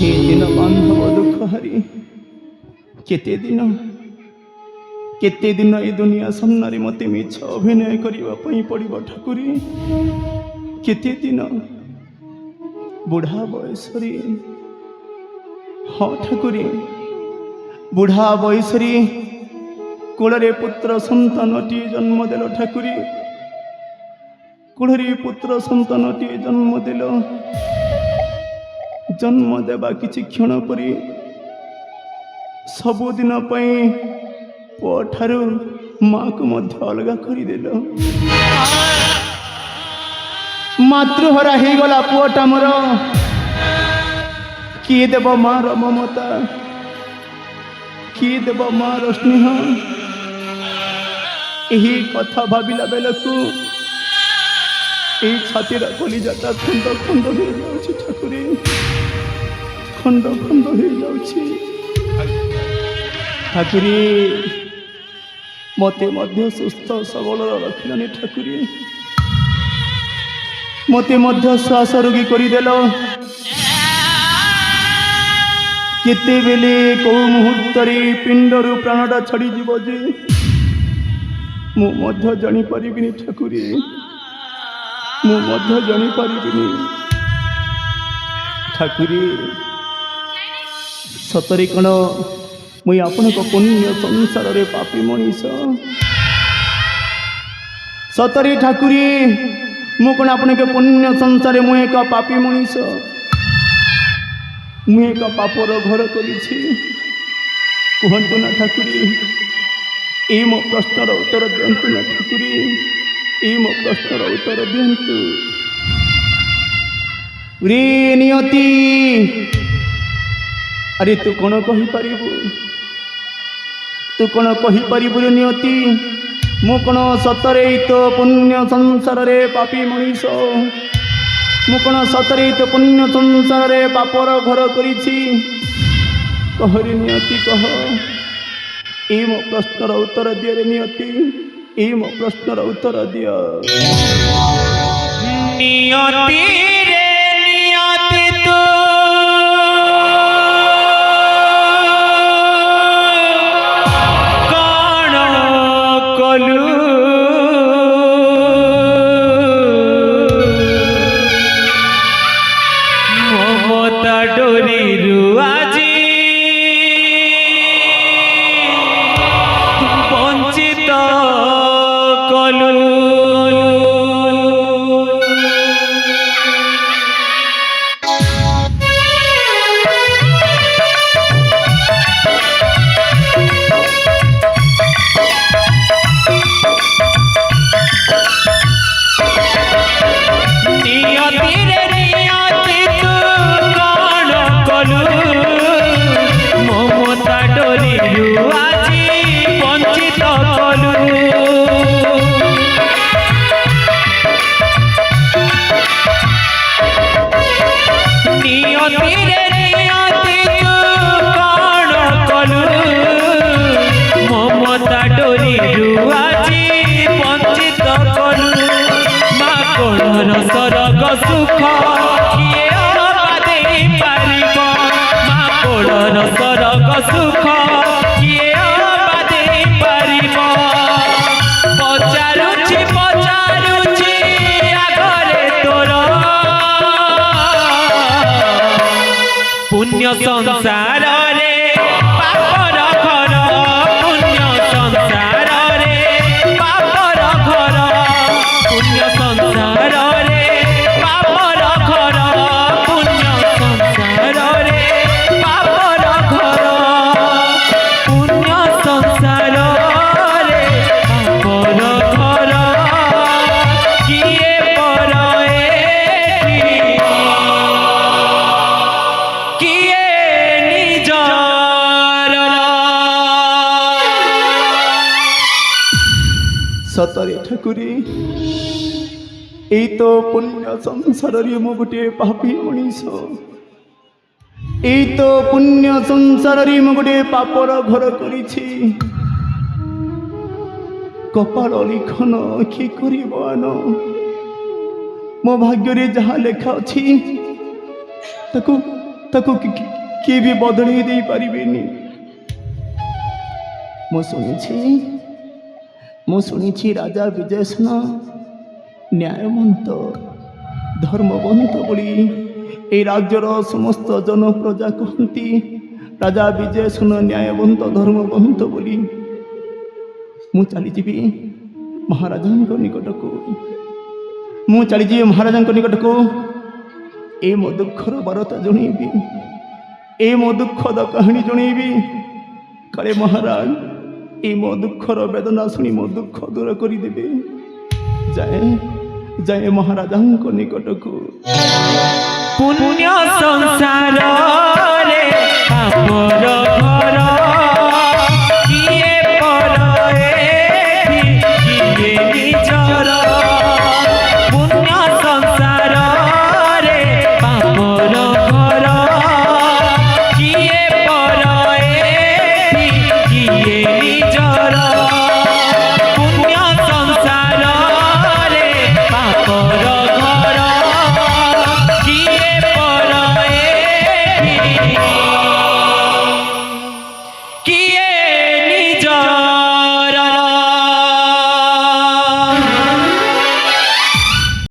हे दिन बांधव दुख हारी केते दिन ए दुनिया सामने मते मिछ अभिनय करने पड़ो ठाकुरी केते दिन बुढ़ा बयस हाँ ठाकुरी बुढ़ा बयस कूଳରେ पुत्र सन्तानटी जन्म देल ठाकुरी कूଳରେ पुत्र सन्तानटी जन्म देल जन्म देवा किछि क्षण परी सबुदिन पुओठारु माँ को मध्य अलग करदेल मातृहरा हो गला पुओटा मोर किए देव माँ ममता किए देव माँ स्नेह यही कथा भाविला बेलू छातीर कलिजाटा खंड खंड हो जाऊँ ठाकुरी खंड खंड हो जाऊँ ठाकुरी मते मध्य सुस्थ सबल रखिलानी ठाकुरी मते मध्य श्वास रोगी करदेल केते बेले कौ मुहूर्त पिंडरू प्राणटा छड़ी जीव जे मुझे जानी पारिबिनी ठाकुरी मुझे जानी पारिबिनी ठाकुरी सतरे कण मुई आपण पुण्य संसार रे पापी मनीष सतरे ठाकुरी मु कौन आपण पुण्य संसार मु एक पापी मनीष मु एक पापर घर कहतु ना ठाकुरी ये मो प्रश्नर उत्तर दिंतु ना ठाकुरी ये मो प्रश्नर उत्तर दिंतु रे नियति अरे तू कौन कहीपर तू कौन कहीपर रे नियति मु कौन सतरे तो पुण्य संसार रे पापी मनीष मु कौन सतरे तो पुण्य संसार रे पापर घर करिछि कह रे नियति कह ये मो प्रश्नर उत्तर दिय रे नियति ये मो प्रश्नर उत्तर दिय नियति रे नियति तू सरग सुख किए दे पारिब माँ कोड़र सरग सुख किए दे पारिब पचारुछि पचारुछि आगरे तोर पुण्य संसार रे पापर घर पुण्य संसार रे पापर घर पुण्य संसार सतरे ठाकुरी यही तो पुण्य संसार मु गोटे पापी मनीष यही तो पुण्य संसार मु गोटे पापर घर करिछि कपाल लिखन कि करन मो भाग्य जहाँ लेखा अच्छी ତାକୁ କିଏ ବି ବଦଳେଇ ଦେଇପାରିବେନି। ମୁଁ ଶୁଣିଛି ରାଜା ବିଜୟସେନ ନ୍ୟାୟବନ୍ତ ଧର୍ମବନ୍ତ ବୋଲି এই ରାଜ୍ୟର ସମସ୍ତ ଜନପ୍ରଜା କହନ୍ତି। ରାଜା ବିଜୟସେନ ନ୍ୟାୟବନ୍ତ ଧର୍ମବନ୍ତ ବୋଲି। ମୁଁ ଚାଲିଯିବି ମହାରାଜାଙ୍କ ନିକଟକୁ ଏ ମୋ ଦୁଃଖର ବାର୍ତ୍ତା ଜଣେଇବି, ଏ ମୋ ଦୁଃଖଦ କାହାଣୀ ଜଣେଇବି। କାଳେ ମହାରାଜ ଏ ମୋ ଦୁଃଖର ବେଦନା ଶୁଣି ମୋ ଦୁଃଖ ଦୂର କରିଦେବେ। ଯାଏ ମହାରାଜାଙ୍କ ନିକଟକୁ। ପୁଣ୍ୟ ସଂସାର